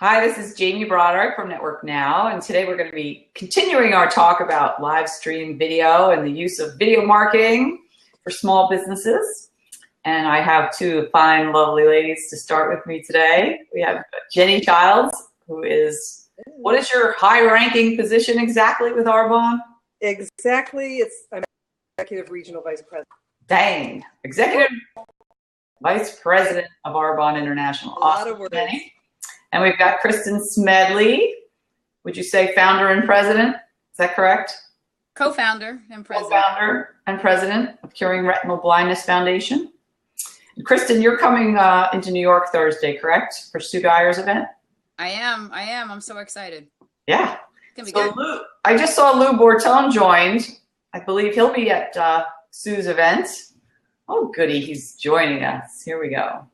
Hi, this is Jamie Broderick from Network Now, and today we're going to be continuing our talk about live stream video and the use of video marketing for small businesses. And I have two fine, lovely ladies to start with me today. We have Jenny Childs, who is, what is your high-ranking position exactly with Arbonne? Exactly, I'm Executive Regional Vice President. Dang, Executive Vice President of Arbonne International. A lot of words. Jenny. And we've got Kristen Smedley. Would you say founder and president? Is that correct? Co-founder and president. Co-founder and president of Curing Retinal Blindness Foundation. And Kristen, you're coming into New York Thursday, correct? For Sue Geyer's event? I am. I'm so excited. Yeah. It's gonna be good. Lou, I just saw Lou Bortone joined. I believe he'll be at Sue's event. Oh, goody, he's joining us. Here we go.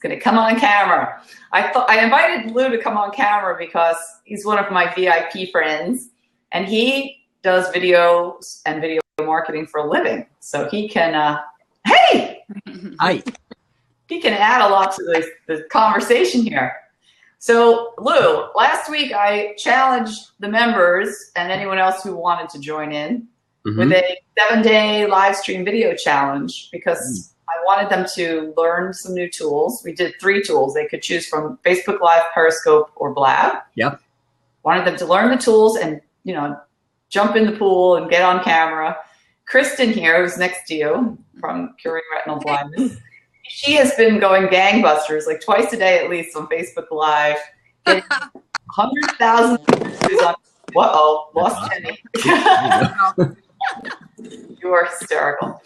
Going to come on camera. I invited Lou to come on camera because he's one of my VIP friends, and he does videos and video marketing for a living. So he can, hey, hi. He can add a lot to the conversation here. So Lou, last week I challenged the members and anyone else who wanted to join in with a 7-day live stream video challenge because I wanted them to learn some new tools. We did 3 tools. They could choose from Facebook Live, Periscope, or Blab. Yep. Wanted them to learn the tools and, you know, jump in the pool and get on camera. Kristen here, who's next to you from Curing Retinal Blindness, she has been going gangbusters, like twice a day at least on Facebook Live, getting 100,000 views on. Uh-oh, lost Jenny. You are hysterical.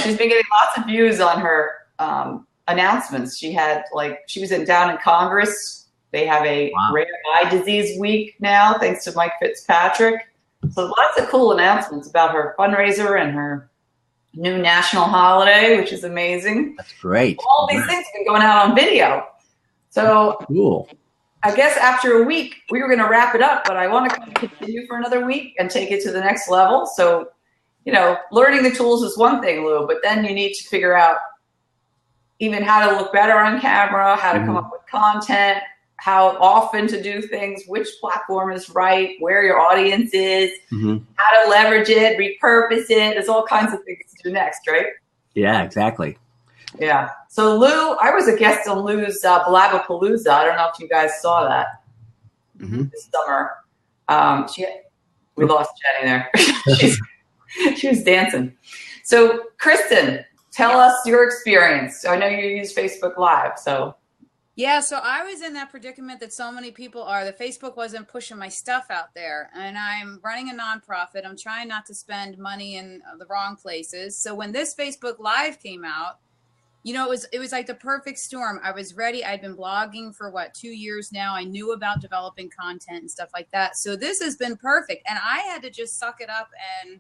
She's been getting lots of views on her announcements. She was down in Congress. They have a rare eye disease week now, thanks to Mike Fitzpatrick. So lots of cool announcements about her fundraiser and her new national holiday, which is amazing. That's great. All these things have been going out on video. So cool. I guess after a week, we were going to wrap it up, but I want to continue for another week and take it to the next level. So, you know, learning the tools is one thing, Lou, but then you need to figure out even how to look better on camera, how to come up with content, how often to do things, which platform is right, where your audience is, how to leverage it, repurpose it. There's all kinds of things to do next, right? Yeah, exactly. Yeah. So Lou, I was a guest on Lou's Blabapalooza. I don't know if you guys saw that this summer. We lost Jenny there. She was dancing. So Kristen, tell us your experience. I know you use Facebook Live, so. Yeah, so I was in that predicament that so many people are, that Facebook wasn't pushing my stuff out there. And I'm running a nonprofit. I'm trying not to spend money in the wrong places. So when this Facebook Live came out, you know, it was like the perfect storm. I was ready. I'd been blogging for 2 years now. I knew about developing content and stuff like that. So this has been perfect. And I had to just suck it up and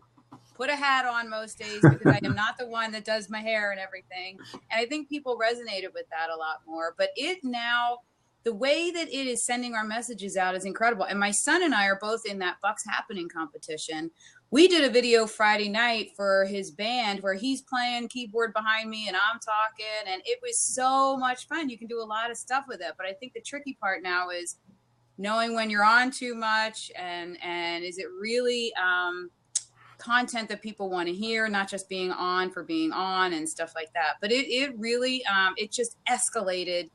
put a hat on most days because I am not the one that does my hair and everything. And I think people resonated with that a lot more. But it now, the way that it is sending our messages out is incredible. And my son and I are both in that Bucks Happening competition. We did a video Friday night for his band where he's playing keyboard behind me and I'm talking. And it was so much fun. You can do a lot of stuff with it. But I think the tricky part now is knowing when you're on too much and is it really content that people want to hear, not just being on for being on and stuff like that. But it really, it just escalated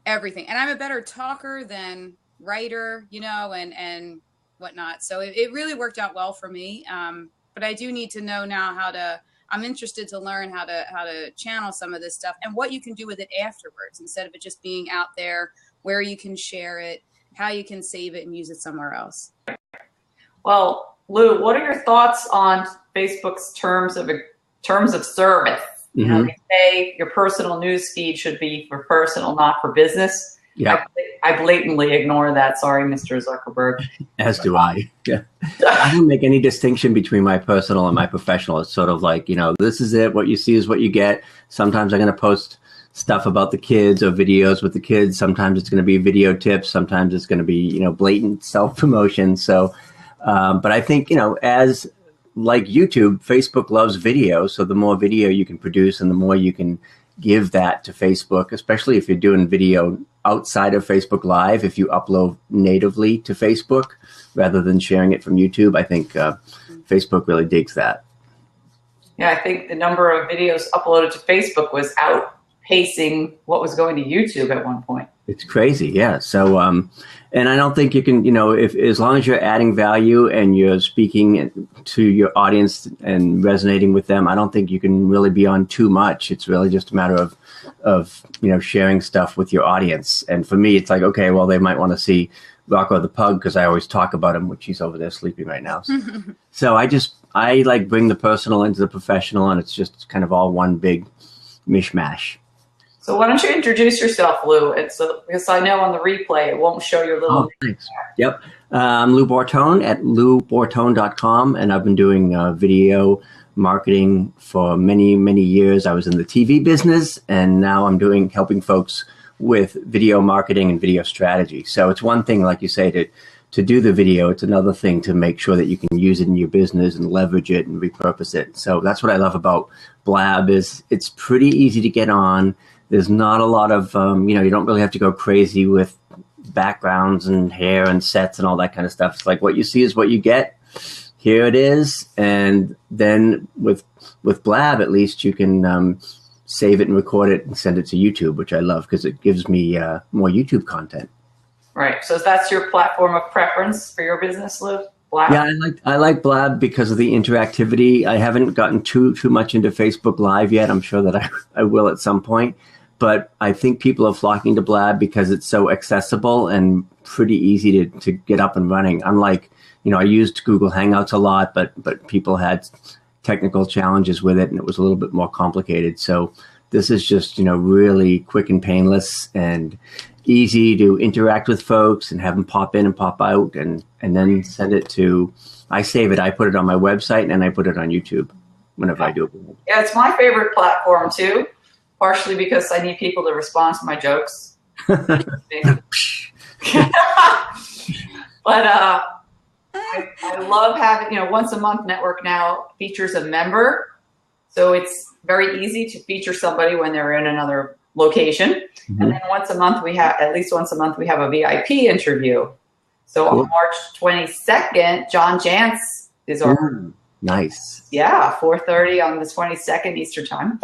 everything. And I'm a better talker than writer, you know, and whatnot. So it really worked out well for me. But I do need to know now I'm interested to learn how to channel some of this stuff and what you can do with it afterwards, instead of it just being out there, where you can share it, how you can save it and use it somewhere else. Well, Lou, what are your thoughts on Facebook's terms of service? You know, they say your personal news feed should be for personal, not for business. Yeah, I blatantly ignore that. Sorry, Mr. Zuckerberg. As do I. Yeah, I don't make any distinction between my personal and my professional. It's sort of like, you know, this is it. What you see is what you get. Sometimes I'm going to post stuff about the kids or videos with the kids. Sometimes it's going to be video tips. Sometimes it's going to be, you know, blatant self-promotion. So. But I think, you know, as like YouTube, Facebook loves video. So the more video you can produce and the more you can give that to Facebook, especially if you're doing video outside of Facebook Live if you upload natively to Facebook rather than sharing it from YouTube. I think Facebook really digs that. Yeah, I think the number of videos uploaded to Facebook was outpacing what was going to YouTube at one point. It's crazy, yeah. So, and I don't think you can, if as long as you're adding value and you're speaking to your audience and resonating with them, I don't think you can really be on too much. It's really just a matter of sharing stuff with your audience. And for me, it's like, okay, well, they might want to see Rocco the Pug because I always talk about him, which he's over there sleeping right now. So I like bring the personal into the professional, and it's just kind of all one big mishmash. So why don't you introduce yourself, Lou? Because I know on the replay it won't show your little. Oh, thanks. Yep. I'm Lou Bortone at loubortone.com, and I've been doing video marketing for many, many years. I was in the TV business, and now I'm helping folks with video marketing and video strategy. So it's one thing, like you say, to do the video. It's another thing to make sure that you can use it in your business and leverage it and repurpose it. So that's what I love about Blab is it's pretty easy to get on. There's not a lot of, you don't really have to go crazy with backgrounds and hair and sets and all that kind of stuff. It's like what you see is what you get. Here it is. And then with Blab, at least you can save it and record it and send it to YouTube, which I love because it gives me more YouTube content. Right. So that's your platform of preference for your business, Lou? Blab? Yeah, I like Blab because of the interactivity. I haven't gotten too much into Facebook Live yet. I'm sure that I will at some point. But I think people are flocking to Blab because it's so accessible and pretty easy to get up and running. Unlike, I used Google Hangouts a lot, but people had technical challenges with it and it was a little bit more complicated. So this is just, really quick and painless and easy to interact with folks and have them pop in and pop out and then send it to, I save it, I put it on my website and I put it on YouTube whenever I do it. Yeah, it's my favorite platform too. Partially because I need people to respond to my jokes. But I love having, Once a Month Network now features a member. So it's very easy to feature somebody when they're in another location. Mm-hmm. And then at least once a month, we have a VIP interview. So cool. On March 22nd, John Jantz is our. Nice. Yeah, 4:30 on the 22nd Eastern time.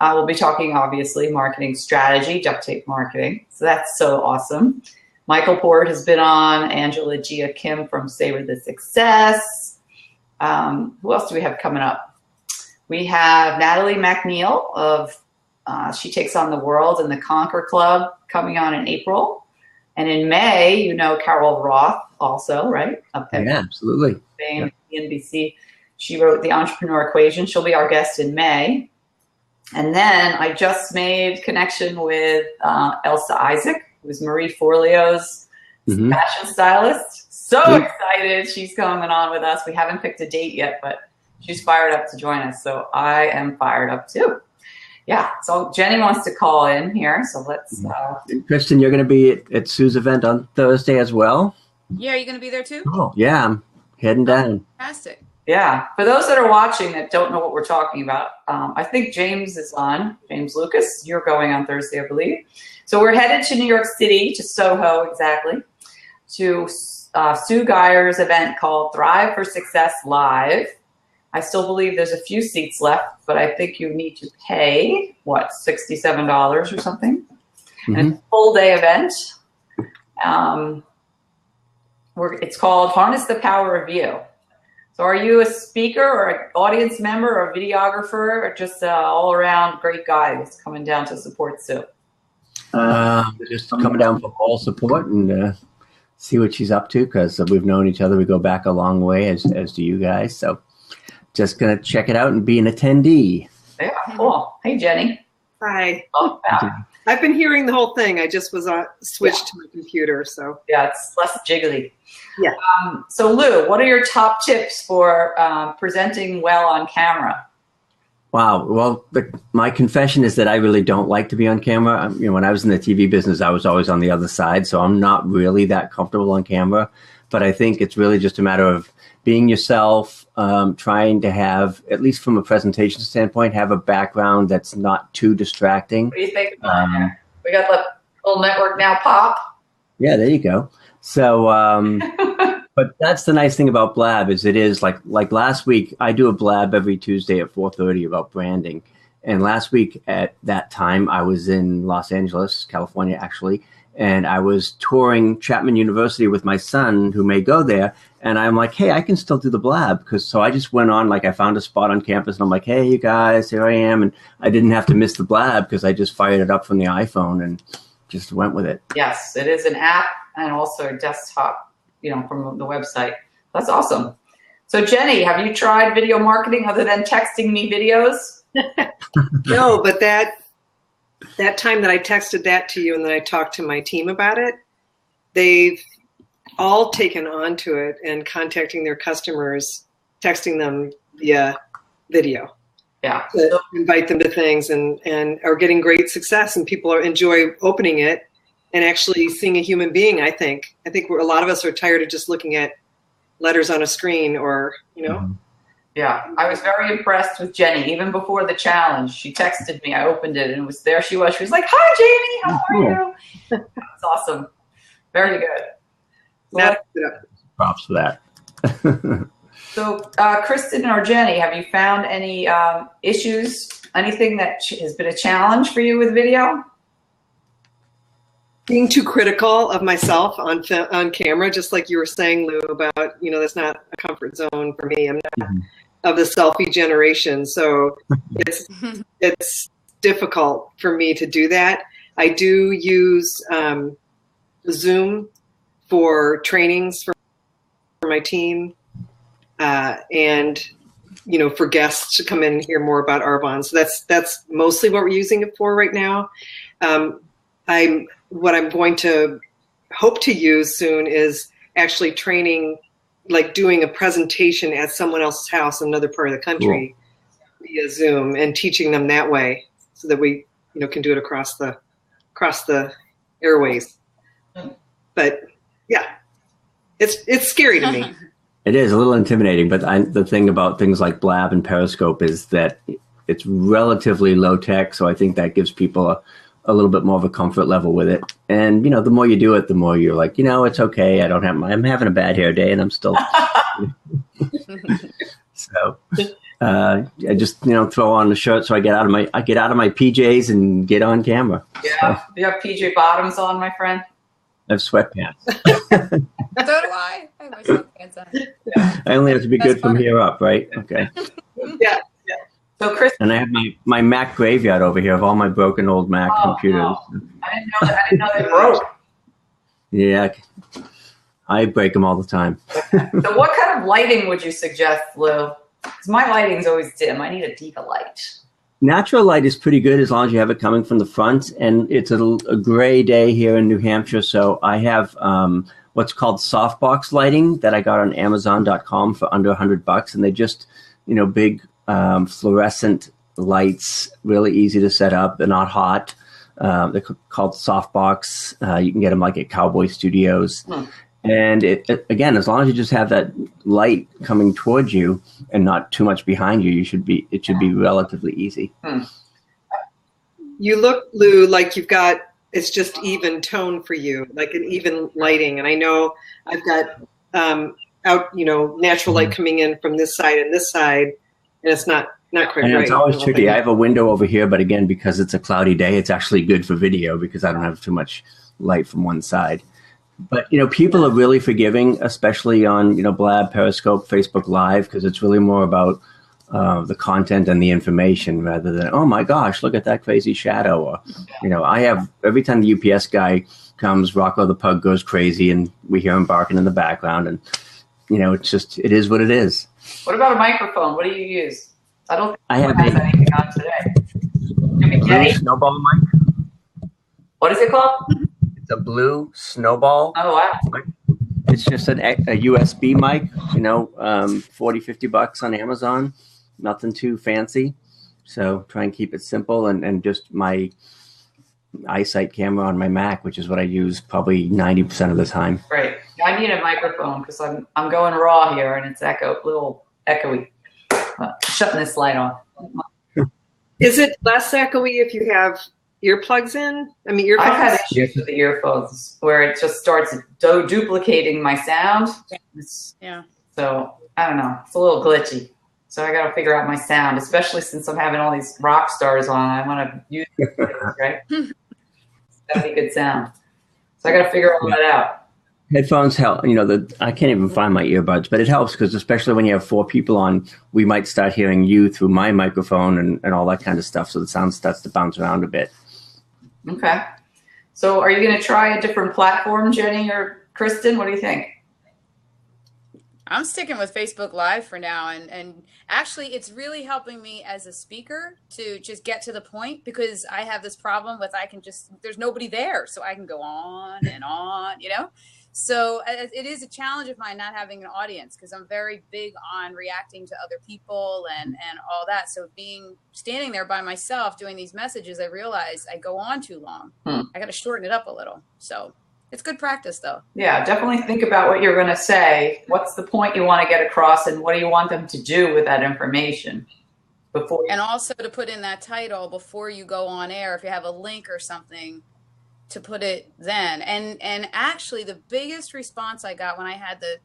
We'll be talking, obviously, marketing strategy, duct tape marketing. So that's so awesome. Michael Port has been on, Angela Gia Kim from Savor the Success. Who else do we have coming up? We have Natalie McNeil She Takes on the World and the Conquer Club coming on in April. And in May, Carol Roth also, right? Yeah, absolutely. Fame, NBC. She wrote The Entrepreneur Equation. She'll be our guest in May. And then I just made connection with Elsa Isaac, who's Marie Forleo's fashion stylist. So excited she's coming on with us. We haven't picked a date yet, but she's fired up to join us. So I am fired up too. Yeah. So Jenny wants to call in here. So let's. Kristen, you're going to be at Sue's event on Thursday as well? Yeah. Are you going to be there too? Oh, yeah. I'm heading down. Fantastic. Yeah. For those that are watching that don't know what we're talking about, I think James is on. James Lucas, you're going on Thursday, I believe. So we're headed to New York City, to Soho exactly, to Sue Geyer's event called Thrive for Success Live. I still believe there's a few seats left, but I think you need to pay, $67 or something? Mm-hmm. And it's a full day event. It's called Harness the Power of You. So are you a speaker or an audience member or a videographer or just all-around great guy that's coming down to support Sue? Just coming down for all support and see what she's up to because we've known each other. We go back a long way, as do you guys. So just going to check it out and be an attendee. Yeah, cool. Hey, Jenny. Hi. Oh, I've been hearing the whole thing. I just was switched to my computer, so. Yeah, it's less jiggly. Yeah. So Lou, what are your top tips for presenting well on camera? Wow. Well, my confession is that I really don't like to be on camera. When I was in the TV business, I was always on the other side, so I'm not really that comfortable on camera. But I think it's really just a matter of being yourself, trying to have, at least from a presentation standpoint, have a background that's not too distracting. What do you think? We got Little network now pop. Yeah, there you go. So, but that's the nice thing about Blab is it is like last week, I do a Blab every Tuesday at 4:30 about branding. And last week at that time, I was in Los Angeles, California, actually. And I was touring Chapman University with my son who may go there. And I'm like, hey, I can still do the Blab. So I just went on, like I found a spot on campus and I'm like, hey, you guys, here I am. And I didn't have to miss the Blab because I just fired it up from the iPhone and just went with it. Yes, it is an app and also a desktop, from the website. That's awesome. So Jenny, have you tried video marketing other than texting me videos? No, but that time that I texted that to you and then I talked to my team about it, they've all taken on to it and contacting their customers, texting them via video. Yeah. To invite them to things and are getting great success, and people enjoy opening it and actually seeing a human being. I think a lot of us are tired of just looking at letters on a screen or, Mm-hmm. Yeah, I was very impressed with Jenny. Even before the challenge, she texted me. I opened it, and there she was. She was like, "Hi, Jamie. How are you?" That's awesome. Very good. Props for that. So, Kristen or Jenny, have you found any issues? Anything that has been a challenge for you with video? Being too critical of myself on camera, just like you were saying, Lou, about that's not a comfort zone for me. I'm not of the selfie generation, so it's difficult for me to do that. I do use Zoom for trainings for my team, and for guests to come in and hear more about Arbonne. So that's mostly what we're using it for right now. What I'm going to hope to use soon is actually training, like doing a presentation at someone else's house in another part of the country via Zoom and teaching them that way so that we, can do it across the airways. But yeah, it's scary to me. It is a little intimidating, but the thing about things like Blab and Periscope is that it's relatively low tech. So I think that gives people a little bit more of a comfort level with it. And, the more you do it, the more you're like, it's okay. I'm having a bad hair day and I'm still, so, I just, throw on the shirt. So I get out of my PJs and get on camera. Yeah. So, you have PJ bottoms on, my friend? I have sweatpants. So do I. I have my sweatpants on. Yeah. I only have to be good from here up, right? Okay. Yeah. So, Chris, and I have my Mac graveyard over here of all my broken old Mac computers. No. I didn't know they broke. Yeah, I break them all the time. So what kind of lighting would you suggest, Lou? Because my lighting's always dim. I need a Diva light. Natural light is pretty good as long as you have it coming from the front. And it's a gray day here in New Hampshire, so I have what's called softbox lighting that I got on Amazon.com for under $100, and they just, big fluorescent lights, really easy to set up. They're not hot. They're called softbox. You can get them like at Cowboy Studios. And it again, as long as you just have that light coming towards you and not too much behind you, it should be relatively easy. You look, Lou, like you've got, it's just even tone for you, like an even lighting. And I know I've got natural light coming in from this side and this side, and it's not quite right. It's always tricky. I have a window over here, but again, because it's a cloudy day, it's actually good for video because I don't have too much light from one side. But, people are really forgiving, especially on, Blab, Periscope, Facebook Live, because it's really more about the content and the information rather than, oh my gosh, look at that crazy shadow. Or, I have, every time the UPS guy comes, Rocco the pug goes crazy and we hear him barking in the background. And, it is what it is. What about a microphone? What do you use? I don't think I have anything on today. Blue snowball mic. What is it called? It's a blue snowball. Oh, wow. It's just a USB mic, $40-50 on Amazon. Nothing too fancy. So try and keep it simple and just my eyesight camera on my Mac, which is what I use probably 90% of the time. Great. I need a microphone because I'm going raw here and it's a little echoey. Shutting this light on. Is it less echoey if you have earplugs in? I mean, I've had earphones? issues with the earphones where it just starts duplicating my sound. Yeah. So I don't know. It's a little glitchy. So I got to figure out my sound, especially since I'm having all these rock stars on. I want to use it, right? It's got to be good sound. So I got to figure all that out. Headphones help. You know, I can't even find my earbuds, but it helps because especially when you have 4 people on, we might start hearing you through my microphone and all that kind of stuff. So the sound starts to bounce around a bit. Okay. So are you going to try a different platform, Jenny or Kristen? What do you think? I'm sticking with Facebook Live for now. And actually, it's really helping me as a speaker to just get to the point because I have this problem with there's nobody there. So I can go on and on, you know? So it is a challenge of mine not having an audience because I'm very big on reacting to other people and all that. So standing there by myself doing these messages, I realize I go on too long. I got to shorten it up a little. So it's good practice though. Yeah, definitely think about what you're going to say. What's the point you want to get across and what do you want them to do with that information? And also to put in that title before you go on air, if you have a link or something, to put it then. And actually the biggest response I got when I had the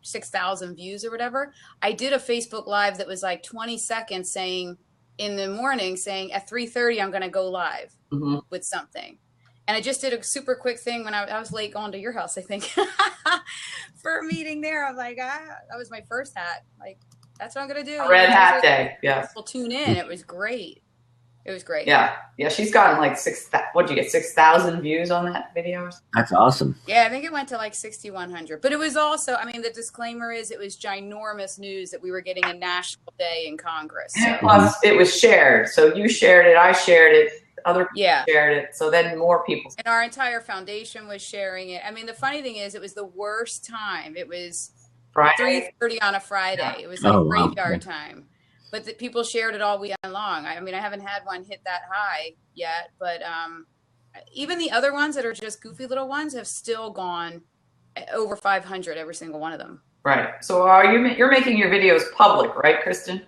6,000 views or whatever, I did a Facebook Live that was like 20 seconds saying in the morning saying at 3:30 I'm going to go live with something. And I just did a super quick thing when I was late going to your house, I think, for a meeting there. I'm like, that was my first hat. Like, that's what I'm going to do. Red hat day. Yes. People tune in. It was great. It was great. Yeah. Yeah. She's gotten like 6,000 views on that video? That's awesome. Yeah. I think it went to like 6,100, but it was also, I mean, the disclaimer is it was ginormous news that we were getting a national day in Congress. And plus it was shared. So you shared it. I shared it. Other people shared it. So then more people. And our entire foundation was sharing it. I mean, the funny thing is it was the worst time. It was 3:30 on a Friday. Yeah. It was like graveyard time. But people shared it all weekend long. I mean, I haven't had one hit that high yet, but even the other ones that are just goofy little ones have still gone over 500, every single one of them. Right. So you're making your videos public, right, Kristen?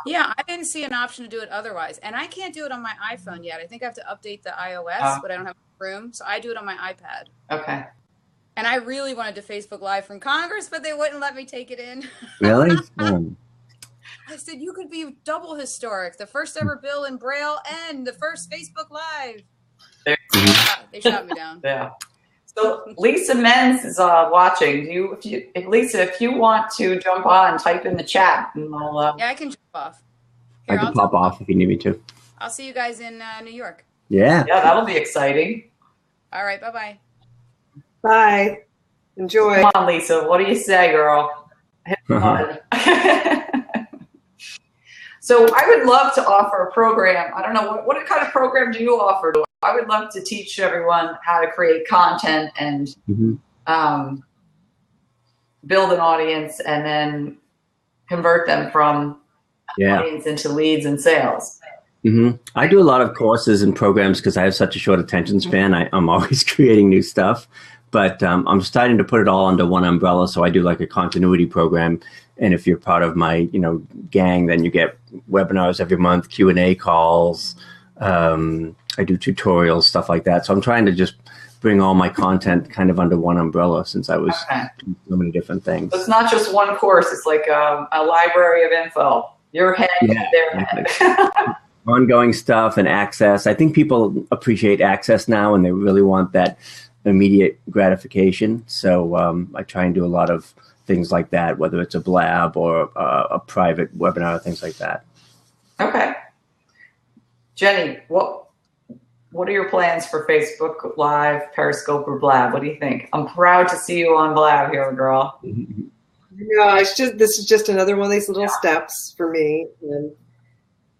Yeah, I didn't see an option to do it otherwise. And I can't do it on my iPhone yet. I think I have to update the iOS, but I don't have room. So I do it on my iPad. Okay. And I really wanted to Facebook Live from Congress, but they wouldn't let me take it in. Really? I said, you could be double historic. The first ever bill in Braille and the first Facebook Live. They shot me down. Yeah. So Lisa Menz is watching. Lisa, if you want to jump on, type in the chat. And yeah, I can jump off. Here, I can pop off if you need me to. I'll see you guys in New York. Yeah. Yeah, that'll be exciting. All right. Bye-bye. Bye. Enjoy. Come on, Lisa. What do you say, girl? So I would love to offer a program. I don't know, what kind of program do you offer? I would love to teach everyone how to create content and build an audience and then convert them from audience into leads and sales. I do a lot of courses and programs because I have such a short attention span. I'm always creating new stuff. But I'm starting to put it all under one umbrella. So I do like a continuity program. And if you're part of my, gang, then you get webinars every month, Q&A calls. I do tutorials, stuff like that. So I'm trying to just bring all my content kind of under one umbrella since I was doing so many different things. So it's not just one course. It's like a library of info. Your head, their head. Ongoing stuff and access. I think people appreciate access now and they really want that immediate gratification. So I try and do a lot of things like that, whether it's a Blab or a private webinar, things like that. Okay. Jenny, what are your plans for Facebook Live, Periscope, or Blab? What do you think? I'm proud to see you on Blab here, girl. Yeah, this is just another one of these little steps for me. And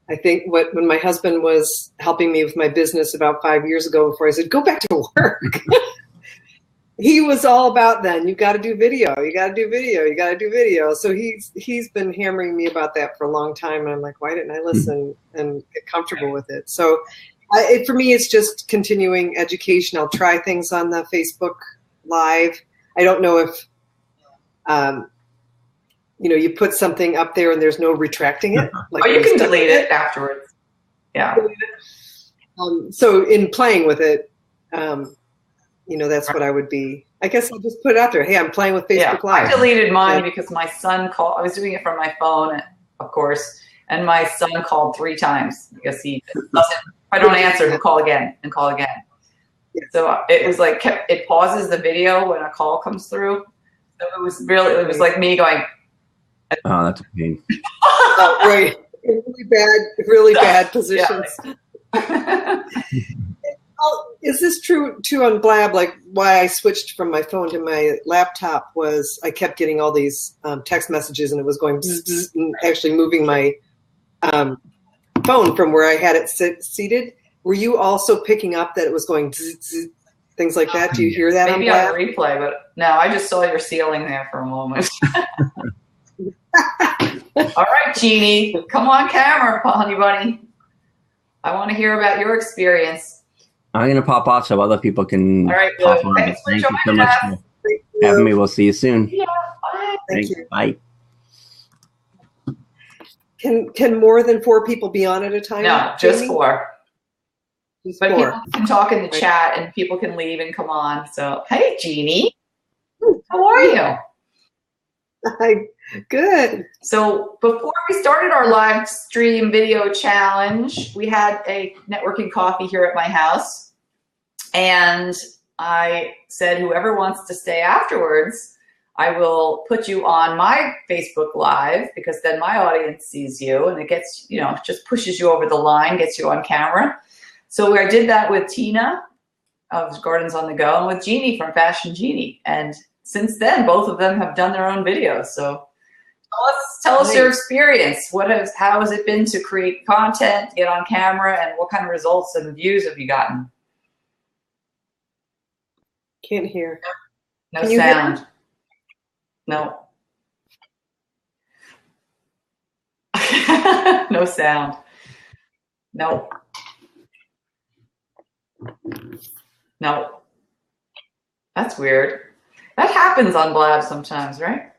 I think when my husband was helping me with my business about 5 years ago, before I said, go back to work, he was all about then, you got to do video, you got to do video, you got to do video. So he's been hammering me about that for a long time. And I'm like, why didn't I listen and get comfortable with it? So for me, it's just continuing education. I'll try things on the Facebook Live. I don't know if, you put something up there and there's no retracting it. Like you can delete it afterwards. Yeah. So in playing with it, you know, that's what I would be. I guess I'll just put it out there. Hey, I'm playing with Facebook Live. I deleted mine because my son called. I was doing it from my phone, of course, and my son called 3 times because he doesn't. If I don't answer, he'll call again and call again. Yeah. So it was like it pauses the video when a call comes through. So it was like me going. Oh, that's a pain. Oh, right. Really bad positions. Yeah. Is this true too on Blab? Like why I switched from my phone to my laptop was I kept getting all these text messages and it was going bzz, bzz, and actually moving my phone from where I had it seated. Were you also picking up that it was going bzz, bzz, things like that? Do you hear that Maybe on Blab? on replay, but no, I just saw your ceiling there for a moment. All right, Jeannie, come on camera, honey bunny. I want to hear about your experience. I'm going to pop off so other people can pop on. Thanks for Thank you so joining much us. for having me. We'll see you soon. Yeah, bye. Thank you. Bye. Can more than 4 people be on at a time? No, just 4. Just but 4. people can talk in the chat and people can leave and come on. So, hey, Jeannie, how are you? Hi. Good. So before we started our live stream video challenge, we had a networking coffee here at my house. And I said, whoever wants to stay afterwards, I will put you on my Facebook Live because then my audience sees you and it gets, you know, just pushes you over the line, gets you on camera. So I did that with Tina of Gardens on the Go and with Jeannie from Fashion Jeannie. And since then, both of them have done their own videos. So tell us your experience. How has it been to create content, get on camera, and what kind of results and views have you gotten? Can't hear. No sound. No. No sound. No. No. That's weird. That happens on Blab sometimes, right?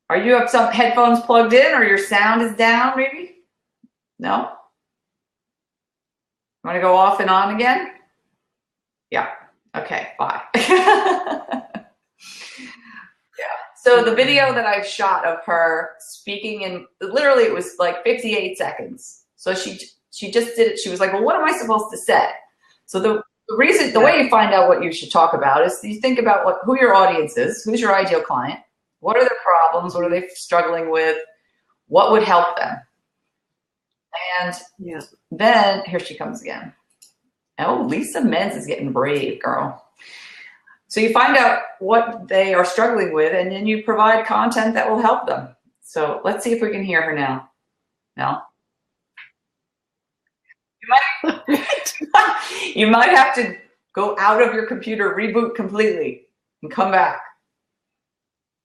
Are you have some headphones plugged in or your sound is down maybe? No? You want to go off and on again? Yeah. Okay, bye. Yeah. So the video that I shot of her speaking in, literally it was like 58 seconds. So she just did it. She was like, well, what am I supposed to say? So the way you find out what you should talk about is you think about who your audience is, who's your ideal client, what are their problems, what are they struggling with, what would help them. And then, here she comes again. Oh, Lisa Menz is getting brave, girl. So you find out what they are struggling with, and then you provide content that will help them. So let's see if we can hear her now. No? You might have to go out of your computer, reboot completely, and come back.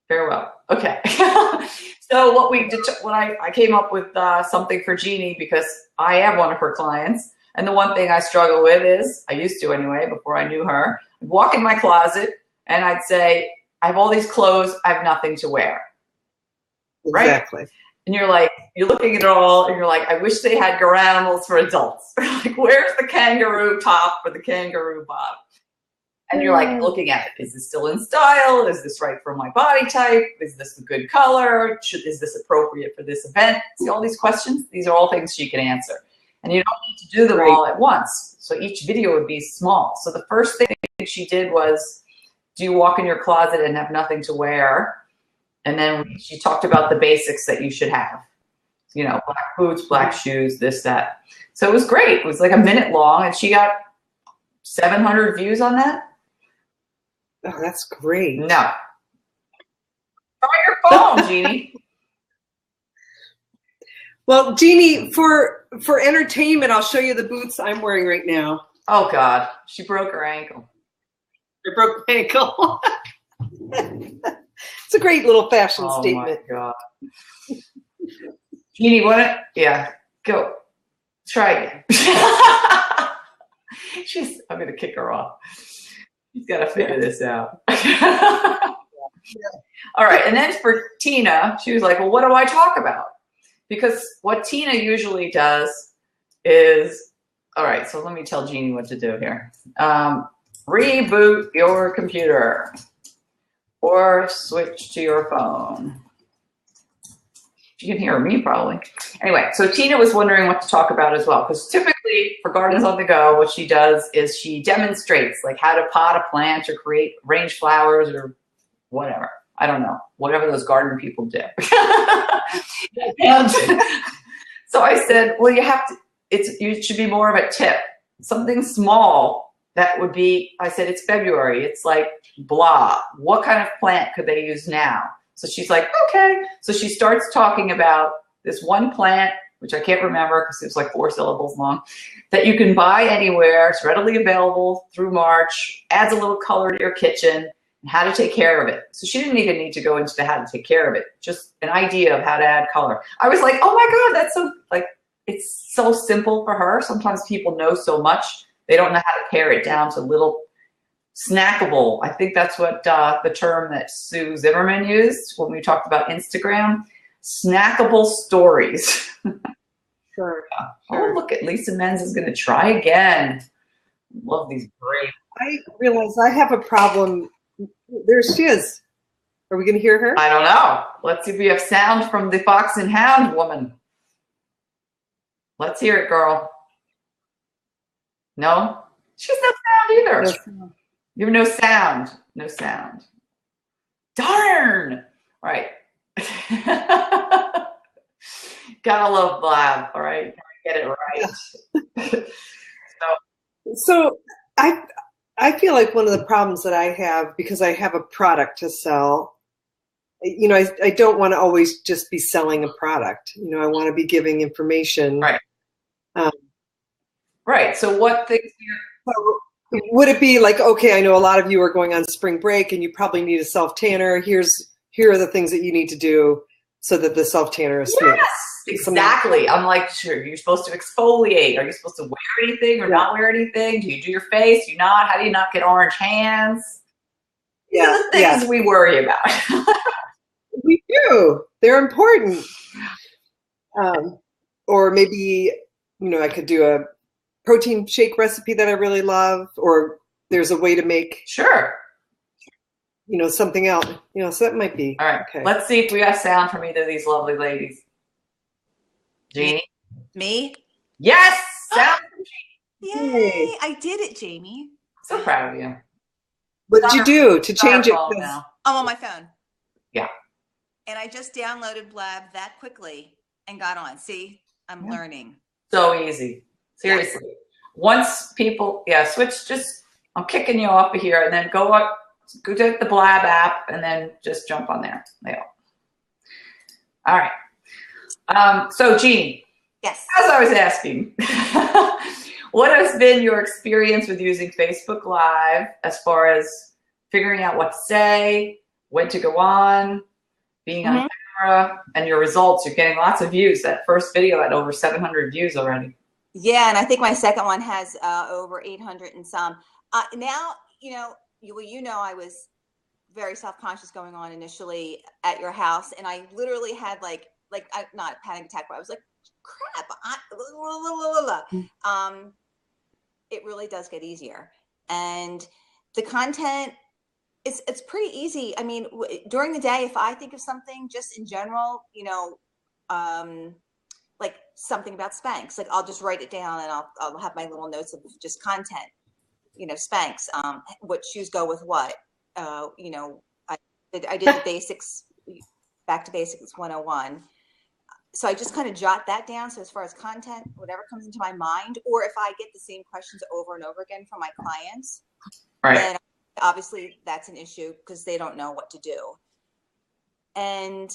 Farewell. Okay. So what we did, I came up with something for Jeannie because I am one of her clients. And the one thing I struggle with is, I used to anyway, before I knew her, I'd walk in my closet and I'd say, I have all these clothes, I have nothing to wear. Exactly. Right? And you're like, you're looking at it all and you're like, I wish they had Garanimals for adults. Like, where's the kangaroo top or the kangaroo bottom? And you're like looking at it. Is this still in style? Is this right for my body type? Is this a good color? Is this appropriate for this event? See all these questions? These are all things she can answer. And you don't need to do them all at once. So each video would be small. So the first thing she did was, do you walk in your closet and have nothing to wear? And then she talked about the basics that you should have. You know, black boots, black shoes, this, that. So it was great. It was like a minute long and she got 700 views on that. Oh, that's great. No. Try your phone, Jeannie. Well, Jeannie, for entertainment, I'll show you the boots I'm wearing right now. Oh, God. She broke her ankle. I broke my ankle. It's a great little fashion statement. Oh, my God. Jeannie, go. Try again. I'm going to kick her off. She's got to figure this out. All right. And then for Tina, she was like, well, what do I talk about? Because what Tina usually does is All right, so let me tell Jeannie what to do here. Reboot your computer or switch to your phone. You can hear me probably. Anyway, so Tina was wondering what to talk about as well, because typically for Gardens on the Go, what she does is she demonstrates like how to pot a plant or arrange flowers or whatever. I don't know, whatever those garden people do. And so I said, well, you should be more of a tip, something small that would be, I said, it's February. It's like blah. What kind of plant could they use now? So she's like, okay. So she starts talking about this one plant, which I can't remember because it was like 4 syllables long, that you can buy anywhere. It's readily available through March, adds a little color to your kitchen, and how to take care of it. So she didn't even need to go into the how to take care of it, just an idea of how to add color. I was like, oh my God, that's so, like, it's so simple for her. Sometimes people know so much, they don't know how to pare it down to little snackable. I think that's what the term that Sue Zimmerman used when we talked about Instagram, snackable stories. Sure. Oh, look at Lisa Menz is going to try again. Love these great. I realize I have a problem. There she is. Are we going to hear her? I don't know. Let's see if we have sound from the Fox and Hound woman. Let's hear it, girl. No? She's no sound either. No sound. You have no sound. No sound. Darn! All right. Gotta love Blab, all right? Get it right. So I feel like one of the problems that I have, because I have a product to sell, you know, I don't want to always just be selling a product. You know, I want to be giving information. Right. Right. So what things would it be like, okay, I know a lot of you are going on spring break and you probably need a self-tanner. Here are the things that you need to do so that the self-tanner is smooth. Yes, exactly. I'm like, sure, you're supposed to exfoliate. Are you supposed to wear anything or not wear anything? Do you do your face? Do you not? How do you not get orange hands? These are the things we worry about. We do. They're important. Or maybe, you know, I could do a protein shake recipe that I really love, or there's a way to make, sure, you know, something else, you know, so that might be. All right. Okay. Let's see if we have sound from either of these lovely ladies. Jeannie? Me? Yes! Sound from Jeannie. Yay! I did it, Jamie. So proud of you. What did you do to change it? I'm on my phone. Yeah. And I just downloaded Blab that quickly and got on. See, I'm learning. So easy. Seriously. Yeah. Once people, switch, just, I'm kicking you off of here and then go to the Blab app and then just jump on there. All right. So Jeannie. Yes. As I was asking, what has been your experience with using Facebook Live as far as figuring out what to say, when to go on, being on camera, and your results? You're getting lots of views. That first video had over 700 views already. Yeah, and I think my second one has over 800 and some. Now, you know, I was very self-conscious going on initially at your house, and I literally had not a panic attack, but I was like, crap. It really does get easier, and the content it's pretty easy. I mean, during the day, if I think of something just in general, you know, like something about Spanx, like I'll just write it down and I'll have my little notes of just content, you know, Spanx, what shoes go with what, you know, I did the basics, back to basics 101. So I just kind of jot that down. So as far as content, whatever comes into my mind, or if I get the same questions over and over again from my clients, then obviously that's an issue because they don't know what to do. And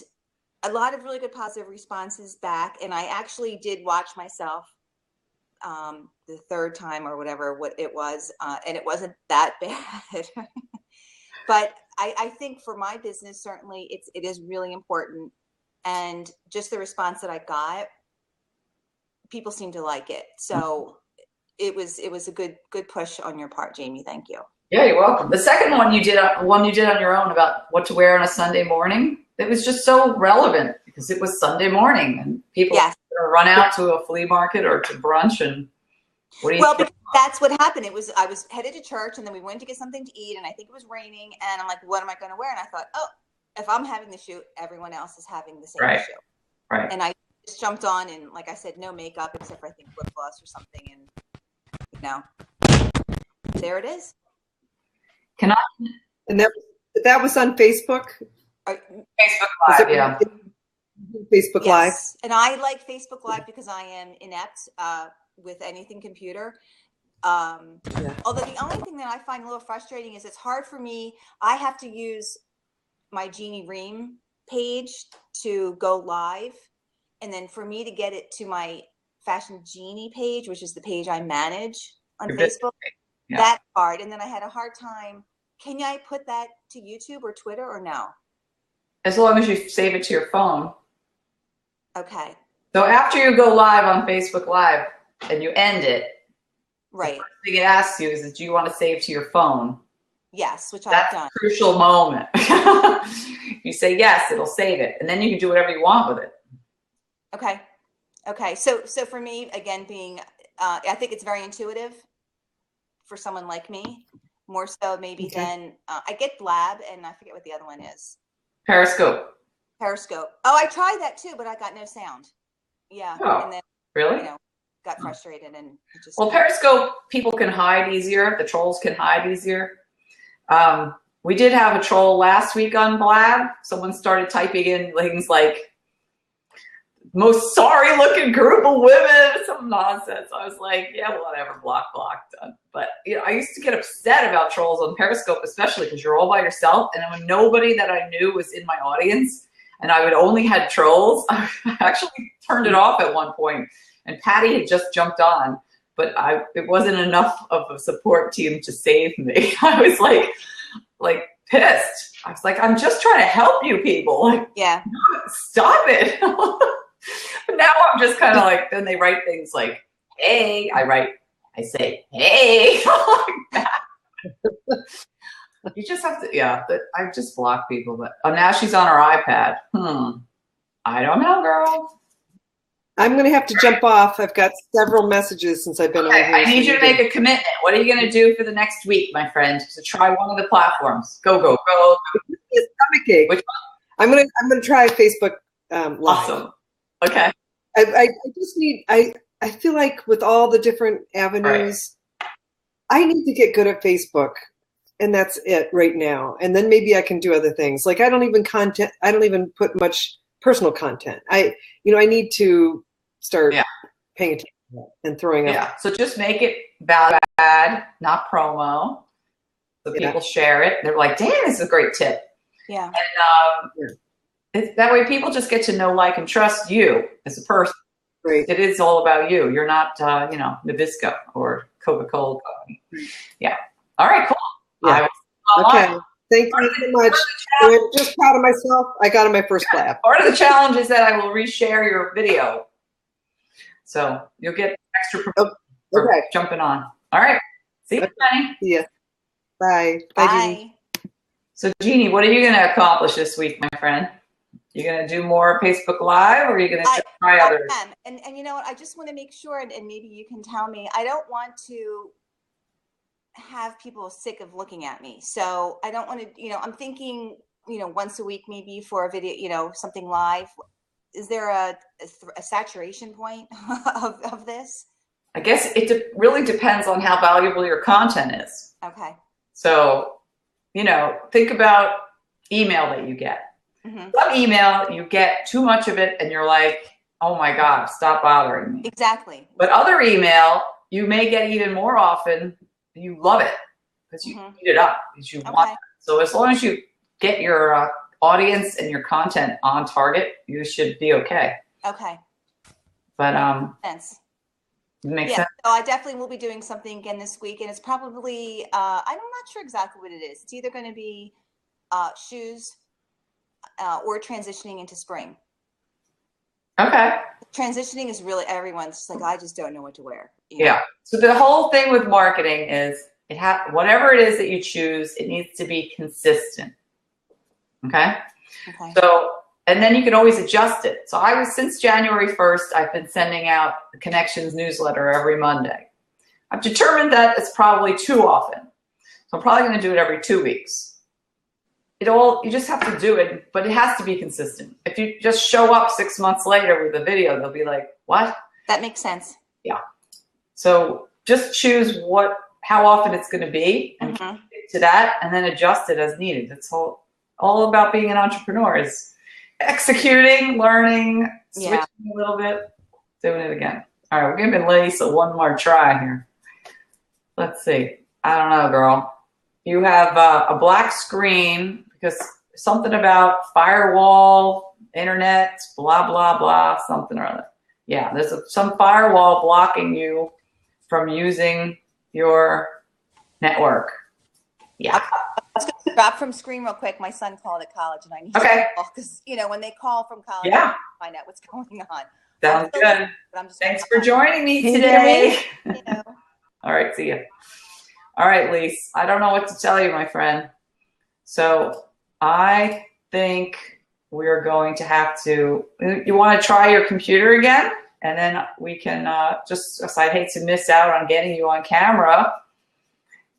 a lot of really good positive responses back. And I actually did watch myself the third time or whatever it was, and it wasn't that bad. But I think for my business, certainly it is really important. And just the response that I got, people seem to like it. So it was a good push on your part, Jamie. Thank you. Yeah, you're welcome. The second one you did on your own about what to wear on a Sunday morning, it was just so relevant because it was Sunday morning and people run out to a flea market or to brunch and What do you Well, because that's what happened. I was headed to church, and then we went to get something to eat, and I think it was raining, and I'm like, what am I going to wear? And I thought, oh, if I'm having the shoot, everyone else is having the same shoot. Right. And I just jumped on, and like I said, no makeup except for I think lip gloss or something, and there it is. Can I? And that was on Facebook. Facebook Live, yeah. Facebook Live. Yes, and I like Facebook Live because I am inept with anything computer. Although the only thing that I find a little frustrating is it's hard for me. I have to use my Jeannie Ream page to go live, and then for me to get it to my Fashion Genie page, which is the page I manage on Facebook, that's hard. And then I had a hard time. Can I put that to YouTube or Twitter or no? As long as you save it to your phone. Okay. So after you go live on Facebook Live and you end it, right, the first thing it asks you is, do you want to save to your phone? Yes, which I've done. That's a crucial moment. You say yes, it'll save it, and then you can do whatever you want with it. Okay. Okay. So for me, again, being, I think it's very intuitive for someone like me, more so maybe than, I get Blab, and I forget what the other one is. Periscope. Oh, I tried that too, but I got no sound. Yeah. Oh, and then, really? Got frustrated and just. Well, Periscope, people can hide easier. The trolls can hide easier. We did have a troll last week on Blab. Someone started typing in things like, most sorry looking group of women, some nonsense. I was like, yeah, whatever, block, done. But I used to get upset about trolls on Periscope, especially because you're all by yourself. And then when nobody that I knew was in my audience and I would only had trolls, I actually turned it off at one point. And Patty had just jumped on, but it wasn't enough of a support team to save me. I was like pissed. I was like, I'm just trying to help you people. Like, stop it. But now I'm just kind of like, then they write things like, hey, I say, hey, like that. You just have to, I just block people. But now she's on her iPad. I don't know, girl. I'm going to have to jump off. I've got several messages since I've been on here. I need you to make a commitment. What are you going to do for the next week, my friend? To try one of the platforms. Go. Which one? I'm going to try Facebook Live. Awesome. Okay. I just need, I feel like with all the different avenues, I need to get good at Facebook, and that's it right now. And then maybe I can do other things. Like I don't even put much personal content. I need to start paying attention and throwing up. Yeah. So just make it value add, not promo. So people share it. They're like, damn, this is a great tip. Yeah. And that way people just get to know, like, and trust you as a person. Right. It is all about you. You're not, Nabisco or Coca-Cola company. Yeah. All right, cool. Yeah. Okay. Thank you so much. I'm just proud of myself. I got in my first Blab. Part of the challenge is that I will reshare your video. So you'll get extra for jumping on. All right. See you, honey. See ya. Bye. Bye. Jeannie. So, Jeannie, what are you going to accomplish this week, my friend? You going to do more Facebook Live, or are you going to try others? And you know what? I just want to make sure, and maybe you can tell me, I don't want to have people sick of looking at me. So I don't want to, I'm thinking, once a week maybe for a video, something live. Is there a saturation point of this? I guess it really depends on how valuable your content is. Okay. So, think about email that you get. Mm-hmm. Some email, you get too much of it and you're like, oh my God, stop bothering me. Exactly. But other email, you may get even more often. You love it because you eat it up because you want it. So as long as you get your audience and your content on target, you should be okay. Okay. But sense. Makes sense. So I definitely will be doing something again this week, and it's probably I'm not sure exactly what it is. It's either going to be shoes or transitioning into spring. Okay. Transitioning is really everyone's just like, I just don't know what to wear. Yeah. So the whole thing with marketing is whatever it is that you choose, it needs to be consistent. Okay. So, and then you can always adjust it. So since January 1st, I've been sending out the Connections newsletter every Monday. I've determined that it's probably too often. So I'm probably going to do it every 2 weeks. You just have to do it, but it has to be consistent. If you just show up 6 months later with a video, they'll be like, what? That makes sense. Yeah. So just choose how often it's going to be and stick to that, and then adjust it as needed. It's all about being an entrepreneur, is executing, learning, switching a little bit, doing it again. All right, we're giving Lisa one more try here. Let's see. I don't know, girl. You have a black screen because something about firewall, internet, blah, blah, blah, something or other. Yeah, there's some firewall blocking you from using your network. Yeah. I was going to drop from screen real quick. My son called at college, and I need to call because, when they call from college, I find out what's going on. Sounds good. Thanks for joining me Can today. you hear me? All right, see you. All right, Lise, I don't know what to tell you, my friend. So I think we're going to have to, you want to try your computer again? And then we can I'd hate to miss out on getting you on camera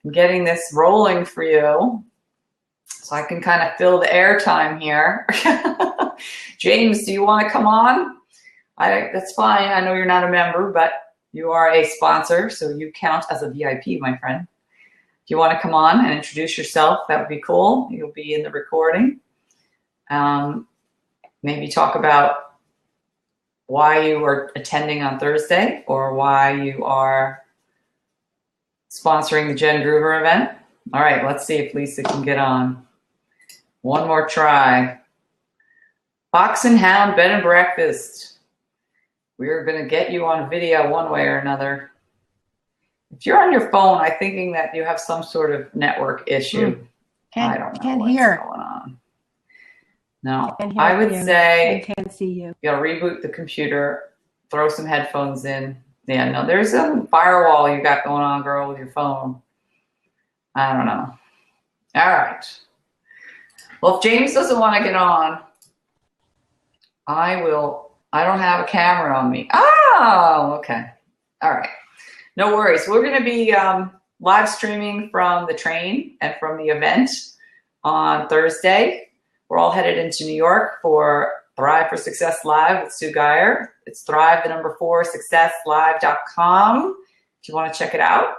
and getting this rolling for you. So I can kind of fill the airtime here. James, do you want to come on? That's fine. I know you're not a member, but you are a sponsor, so you count as a VIP, my friend. If you want to come on and introduce yourself, that would be cool. You'll be in the recording. Maybe talk about why you are attending on Thursday or why you are sponsoring the Jen Groover event. All right, let's see if Lisa can get on. One more try. Fox and Hound Bed and Breakfast. We're going to get you on video one way or another. If you're on your phone, I'm thinking that you have some sort of network issue. I don't know what's going on. No, I would say I can't see you. You gotta reboot the computer, throw some headphones in. Yeah, no, there's some firewall you got going on, girl, with your phone. I don't know. All right. Well, if James doesn't want to get on, I will. I don't have a camera on me. Oh, okay. All right. No worries. We're going to be live streaming from the train and from the event on Thursday. We're all headed into New York for Thrive for Success Live with Sue Geyer. It's thrive4successlive.com if you want to check it out.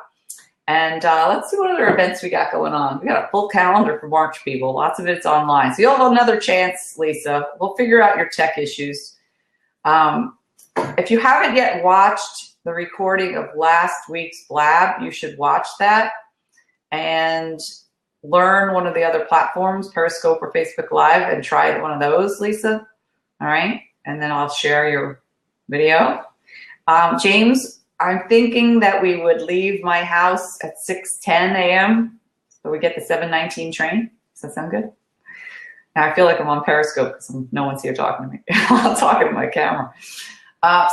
And let's see what other events we got going on. We got a full calendar for March, people. Lots of it's online. So you'll have another chance, Lisa. We'll figure out your tech issues. If you haven't yet watched the recording of last week's Blab, you should watch that and learn one of the other platforms, Periscope or Facebook Live, and try one of those, Lisa. All right. And then I'll share your video. James, I'm thinking that we would leave my house at 6:10 a.m. so we get the 7:19 train. Does that sound good? Now I feel like I'm on Periscope because no one's here talking to me. I'm talking to my camera.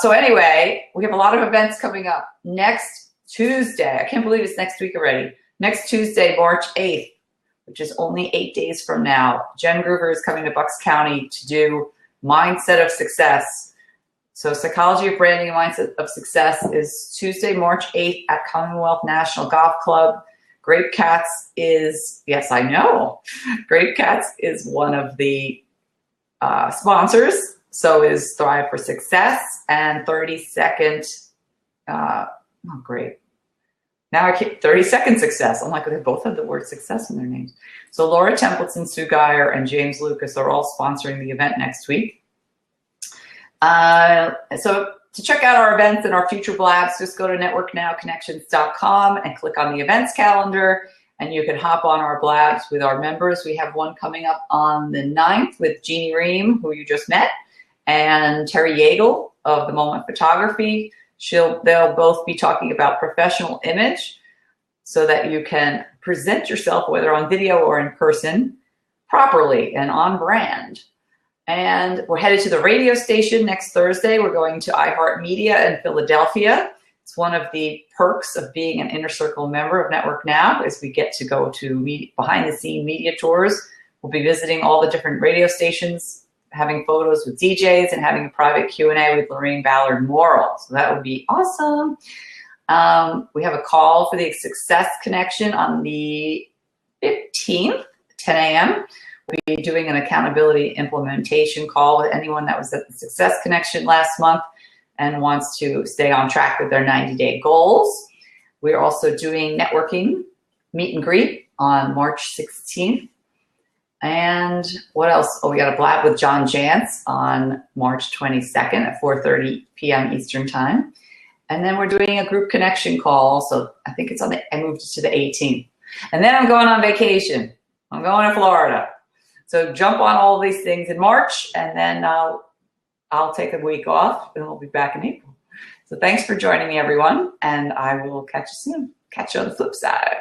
So anyway, we have a lot of events coming up. Next Tuesday, I can't believe it's next week already. Next Tuesday, March 8th, which is only 8 days from now, Jen Groover is coming to Bucks County to do Mindset of Success. So Psychology of Branding and Mindset of Success is Tuesday, March 8th at Commonwealth National Golf Club. Grape Cats is, yes, I know. Grape Cats is one of the sponsors. So is Thrive for Success and 30-second, oh, great. Now I keep 30-second success. I'm like, they both have the word success in their names. So Laura Templeton, Sue Geyer, and James Lucas are all sponsoring the event next week. So to check out our events and our future Blabs, just go to networknowconnections.com and click on the events calendar, and you can hop on our Blabs with our members. We have one coming up on the 9th with Jeannie Ream, who you just met, and Terry Yeagle of The Moment Photography. They'll both be talking about professional image so that you can present yourself, whether on video or in person, properly and on brand. And we're headed to the radio station next Thursday. We're going to iHeartMedia in Philadelphia. It's one of the perks of being an Inner Circle member of Network Now is we get to go to behind-the-scene media tours. We'll be visiting all the different radio stations, having photos with DJs, and having a private Q&A with Lorraine Ballard Morrill. So that would be awesome. We have a call for the Success Connection on the 15th, 10 a.m. We'll be doing an accountability implementation call with anyone that was at the Success Connection last month and wants to stay on track with their 90-day goals. We're also doing networking meet and greet on March 16th. And what else? Oh, we got a Blab with John Jantz on March 22nd at 4:30 p.m. Eastern Time. And then we're doing a group connection call. So I think I moved it to the 18th. And then I'm going on vacation. I'm going to Florida. So jump on all these things in March, and then I'll take a week off, and we'll be back in April. So thanks for joining me, everyone, and I will catch you soon. Catch you on the flip side.